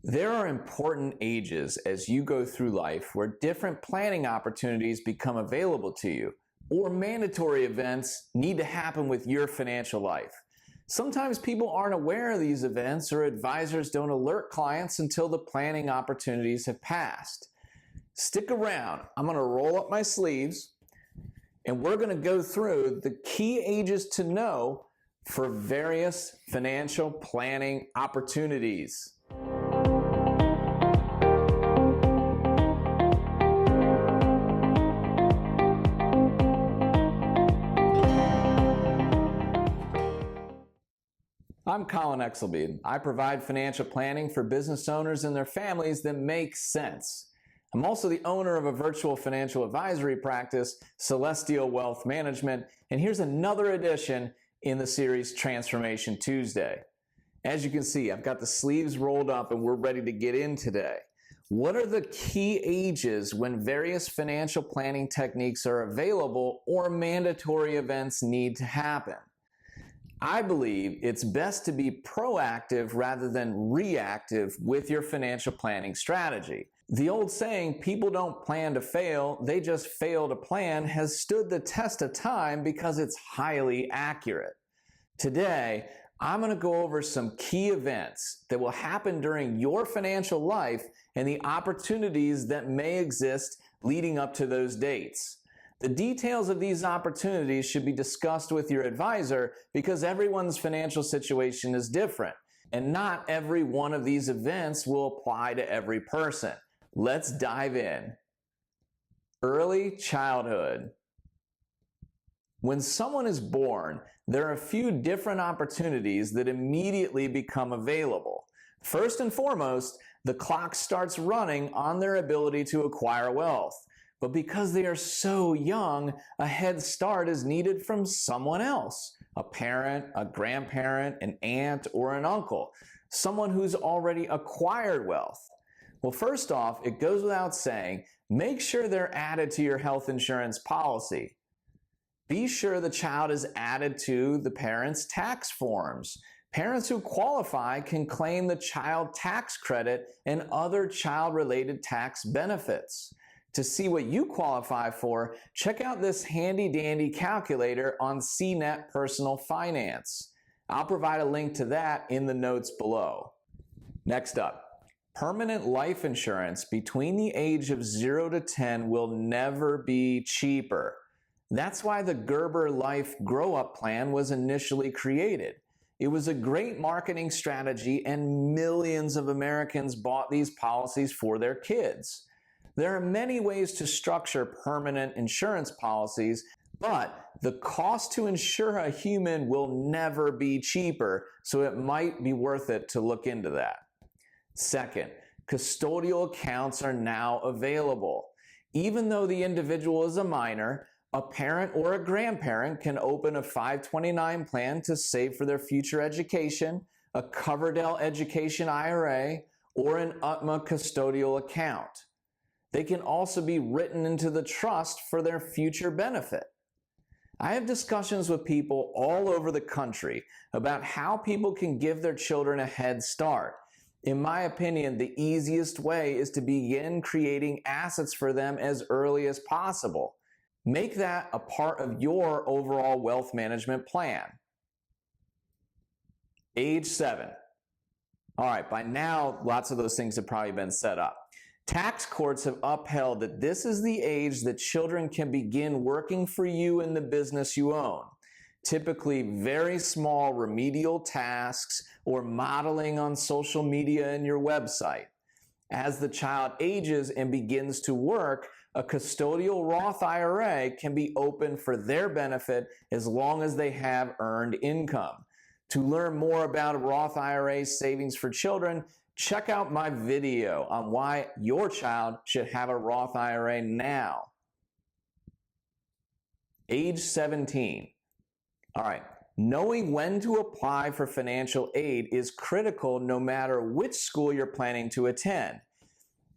There are important ages as you go through life where different planning opportunities become available to you, or mandatory events need to happen with your financial life. Sometimes people aren't aware of these events, or advisors don't alert clients until the planning opportunities have passed. Stick around. I'm going to roll up my sleeves and we're going to go through the key ages to know for various financial planning opportunities. I'm Colin Exelby. I provide financial planning for business owners and their families that makes sense. I'm also the owner of a virtual financial advisory practice, Celestial Wealth Management, and here's another edition in the series Transformation Tuesday. As you can see, I've got the sleeves rolled up and we're ready to get in today. What are the key ages when various financial planning techniques are available or mandatory events need to happen? I believe it's best to be proactive rather than reactive with your financial planning strategy. The old saying, people don't plan to fail, they just fail to plan, has stood the test of time because it's highly accurate. Today, I'm going to go over some key events that will happen during your financial life and the opportunities that may exist leading up to those dates. The details of these opportunities should be discussed with your advisor because everyone's financial situation is different, and not every one of these events will apply to every person. Let's dive in. Early childhood. When someone is born, there are a few different opportunities that immediately become available. First and foremost, the clock starts running on their ability to acquire wealth. But because they are so young, a head start is needed from someone else, a parent, a grandparent, an aunt, or an uncle, someone who's already acquired wealth. Well, first off, it goes without saying, make sure they're added to your health insurance policy. Be sure the child is added to the parent's tax forms. Parents who qualify can claim the child tax credit and other child-related tax benefits. To see what you qualify for, check out this handy-dandy calculator on CNET Personal Finance. I'll provide a link to that in the notes below. Next up, permanent life insurance between the age of 0 to 10 will never be cheaper. That's why the Gerber Life Grow Up Plan was initially created. It was a great marketing strategy and millions of Americans bought these policies for their kids. There are many ways to structure permanent insurance policies, but the cost to insure a human will never be cheaper, so it might be worth it to look into that. Second, custodial accounts are now available. Even though the individual is a minor, a parent or a grandparent can open a 529 plan to save for their future education, a Coverdell Education IRA, or an UTMA custodial account. They can also be written into the trust for their future benefit. I have discussions with people all over the country about how people can give their children a head start. In my opinion, the easiest way is to begin creating assets for them as early as possible. Make that a part of your overall wealth management plan. Age 7. All right, by now, lots of those things have probably been set up. Tax courts have upheld that this is the age that children can begin working for you in the business you own. Typically very small remedial tasks or modeling on social media and your website. As the child ages and begins to work, a custodial Roth IRA can be opened for their benefit as long as they have earned income. To learn more about Roth IRA savings for children, check out my video on why your child should have a Roth IRA now. Age 17. All right, knowing when to apply for financial aid is critical no matter which school you're planning to attend.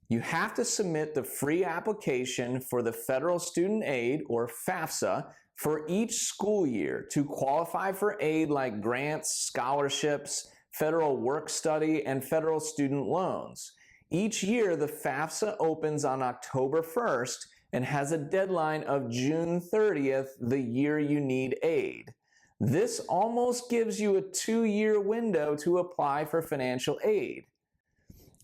You have to submit the free application for the Federal Student Aid, or FAFSA, for each school year to qualify for aid like grants, scholarships, federal work-study, and federal student loans. Each year, the FAFSA opens on October 1st and has a deadline of June 30th, the year you need aid. This almost gives you a 2-year window to apply for financial aid.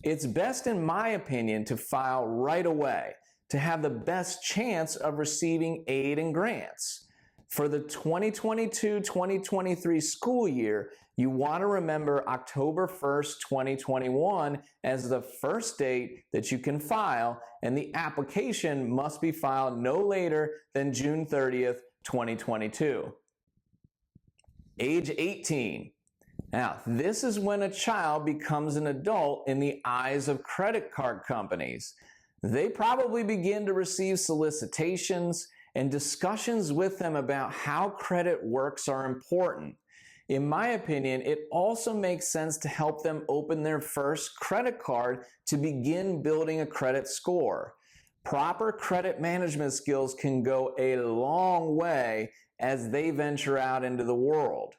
It's best, in my opinion, to file right away to have the best chance of receiving aid and grants. For the 2022-2023 school year, you want to remember October 1st, 2021 as the first date that you can file, and the application must be filed no later than June 30th, 2022. Age 18. Now, this is when a child becomes an adult in the eyes of credit card companies. They probably begin to receive solicitations, and discussions with them about how credit works are important. In my opinion, it also makes sense to help them open their first credit card to begin building a credit score. Proper credit management skills can go a long way as they venture out into the world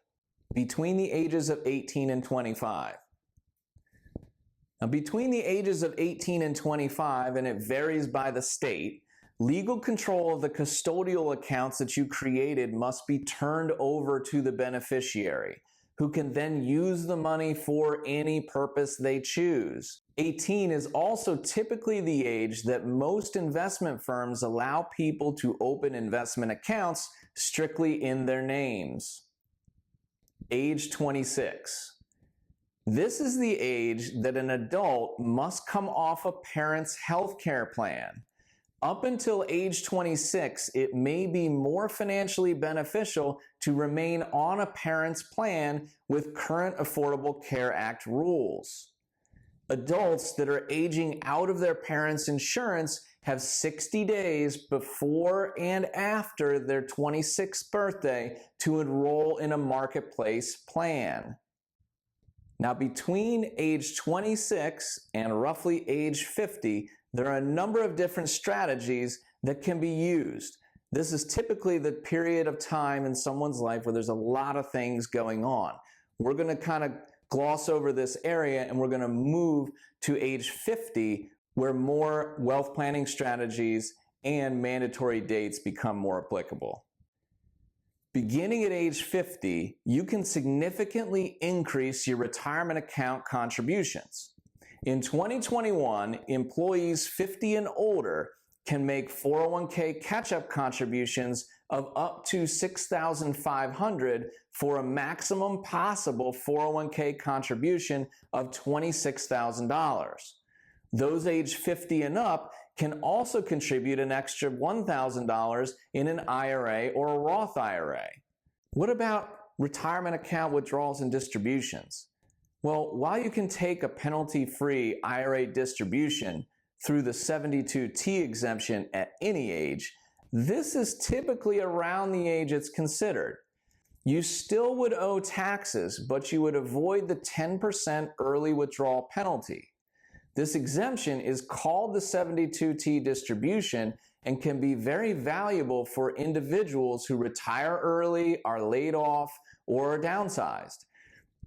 between the ages of 18 and 25. Now, between the ages of 18 and 25, and it varies by the state, legal control of the custodial accounts that you created must be turned over to the beneficiary, who can then use the money for any purpose they choose. 18 is also typically the age that most investment firms allow people to open investment accounts strictly in their names. Age 26. This is the age that an adult must come off a parent's health care plan. Up until age 26, it may be more financially beneficial to remain on a parent's plan with current Affordable Care Act rules. Adults that are aging out of their parents' insurance have 60 days before and after their 26th birthday to enroll in a marketplace plan. Now, between age 26 and roughly age 50, there are a number of different strategies that can be used. This is typically the period of time in someone's life where there's a lot of things going on. We're going to kind of gloss over this area, and we're going to move to age 50, where more wealth planning strategies and mandatory dates become more applicable. Beginning at age 50, you can significantly increase your retirement account contributions. In 2021, employees 50 and older can make 401k catch-up contributions of up to $6,500 for a maximum possible 401k contribution of $26,000. Those age 50 and up can also contribute an extra $1,000 in an IRA or a Roth IRA. What about retirement account withdrawals and distributions? Well, while you can take a penalty-free IRA distribution through the 72T exemption at any age, this is typically around the age it's considered. You still would owe taxes, but you would avoid the 10% early withdrawal penalty. This exemption is called the 72T distribution and can be very valuable for individuals who retire early, are laid off, or are downsized.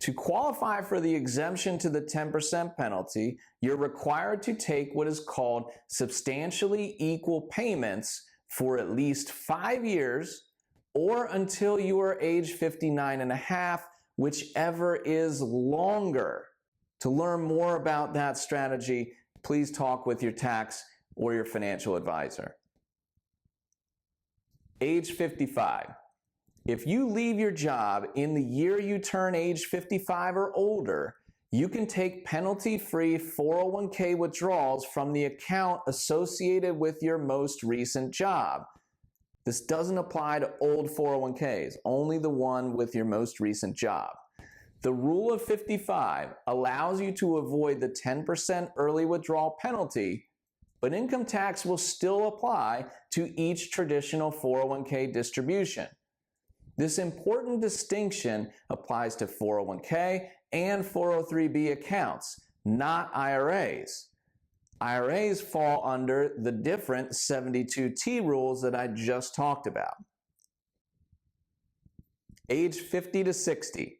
To qualify for the exemption to the 10% penalty, you're required to take what is called substantially equal payments for at least 5 years or until you are age 59 and a half, whichever is longer. To learn more about that strategy, please talk with your tax or your financial advisor. Age 55. If you leave your job in the year you turn age 55 or older, you can take penalty-free 401k withdrawals from the account associated with your most recent job. This doesn't apply to old 401ks, only the one with your most recent job. The rule of 55 allows you to avoid the 10% early withdrawal penalty, but income tax will still apply to each traditional 401k distribution. This important distinction applies to 401k and 403b accounts, not IRAs. IRAs fall under the different 72T rules that I just talked about. Age 50 to 60.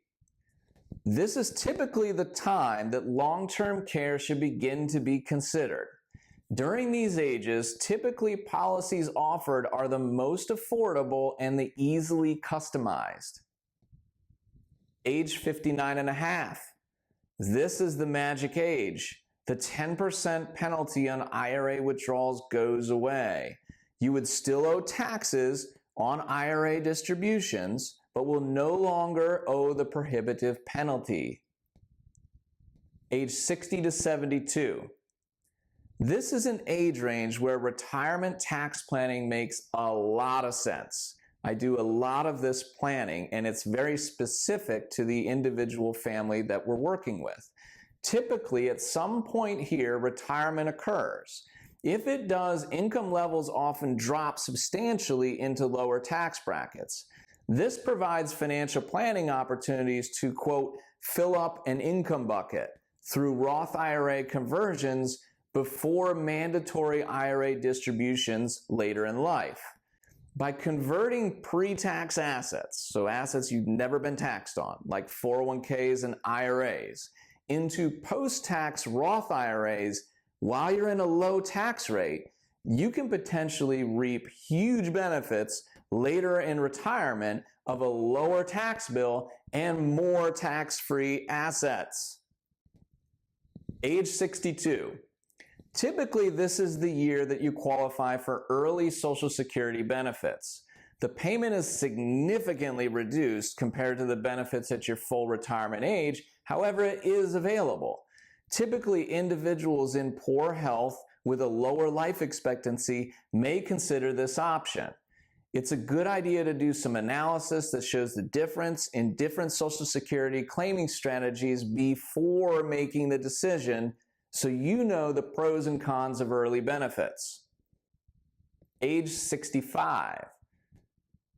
This is typically the time that long-term care should begin to be considered. During these ages, typically policies offered are the most affordable and the easily customized. Age 59 and a half. This is the magic age. The 10% penalty on IRA withdrawals goes away. You would still owe taxes on IRA distributions, but will no longer owe the prohibitive penalty. Age 60 to 72. This is an age range where retirement tax planning makes a lot of sense. I do a lot of this planning, and it's very specific to the individual family that we're working with. Typically, at some point here, retirement occurs. If it does, income levels often drop substantially into lower tax brackets. This provides financial planning opportunities to, quote, fill up an income bucket through Roth IRA conversions before mandatory IRA distributions later in life. By converting pre-tax assets, so assets you've never been taxed on, like 401ks and IRAs, into post-tax Roth IRAs while you're in a low tax rate, you can potentially reap huge benefits later in retirement of a lower tax bill and more tax-free assets. Age 62. Typically, this is the year that you qualify for early Social Security benefits. The payment is significantly reduced compared to the benefits at your full retirement age. However, it is available. Typically, individuals in poor health with a lower life expectancy may consider this option. It's a good idea to do some analysis that shows the difference in different Social Security claiming strategies before making the decision, so you know the pros and cons of early benefits. Age 65.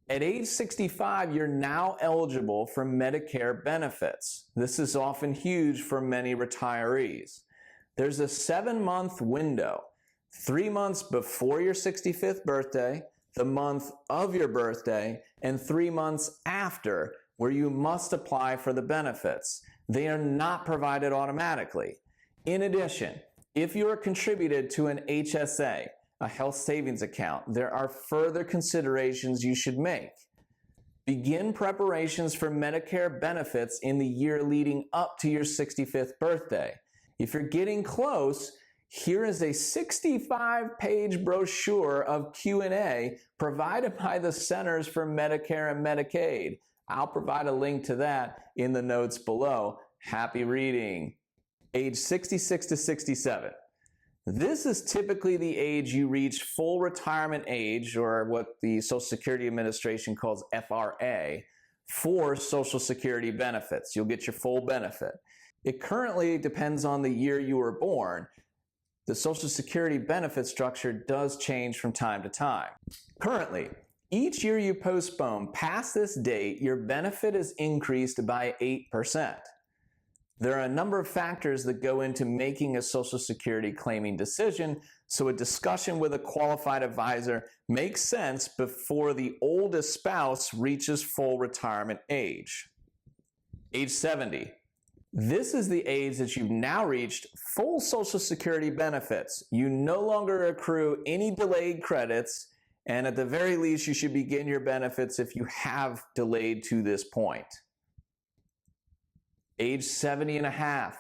At age 65, you're now eligible for Medicare benefits. This is often huge for many retirees. There's a 7-month window, 3 months before your 65th birthday, the month of your birthday, and 3 months after, where you must apply for the benefits. They are not provided automatically. In addition, if you are contributed to an HSA, a health savings account, there are further considerations you should make. Begin preparations for Medicare benefits in the year leading up to your 65th birthday. If you're getting close, here is a 65-page brochure of Q&A provided by the Centers for Medicare and Medicaid. I'll provide a link to that in the notes below. Happy reading. Age 66 to 67. This is typically the age you reach full retirement age, or what the Social Security Administration calls FRA, for Social Security benefits. You'll get your full benefit. It currently depends on the year you were born. The Social Security benefit structure does change from time to time. Currently, each year you postpone past this date, your benefit is increased by 8%. There are a number of factors that go into making a Social Security claiming decision, so a discussion with a qualified advisor makes sense before the oldest spouse reaches full retirement age. Age 70. This is the age that you've now reached full Social Security benefits. You no longer accrue any delayed credits, and at the very least, you should begin your benefits if you have delayed to this point. Age 70 and a half.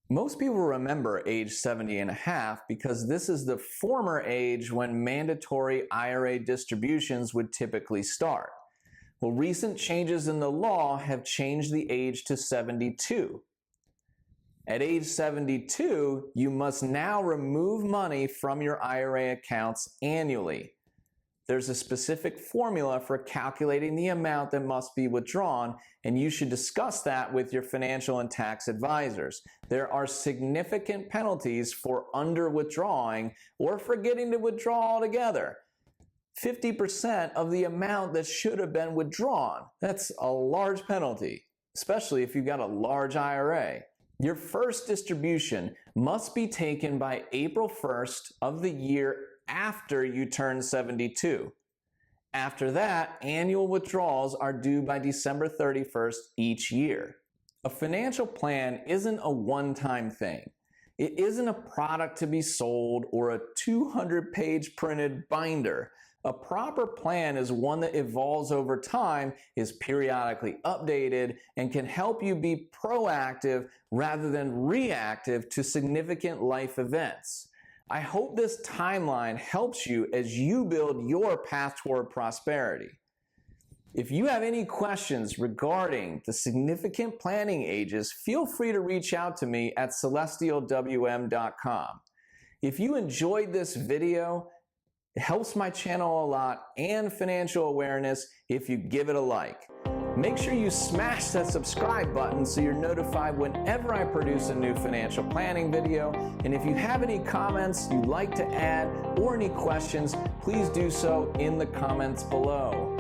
Most people remember age 70 and a half because this is the former age when mandatory IRA distributions would typically start. Well, recent changes in the law have changed the age to 72. At age 72, you must now remove money from your IRA accounts annually. There's a specific formula for calculating the amount that must be withdrawn, and you should discuss that with your financial and tax advisors. There are significant penalties for under-withdrawing or forgetting to withdraw altogether. 50% of the amount that should have been withdrawn. That's a large penalty, especially if you've got a large IRA. Your first distribution must be taken by April 1st of the year after you turn 72. After that, annual withdrawals are due by December 31st each year. A financial plan isn't a one-time thing. It isn't a product to be sold or a 200-page printed binder. A proper plan is one that evolves over time, is periodically updated, and can help you be proactive rather than reactive to significant life events. I hope this timeline helps you as you build your path toward prosperity. If you have any questions regarding the significant planning ages, feel free to reach out to me at celestialwm.com. If you enjoyed this video, it helps my channel a lot and financial awareness if you give it a like. Make sure you smash that subscribe button so you're notified whenever I produce a new financial planning video. And if you have any comments you'd like to add or any questions, please do so in the comments below.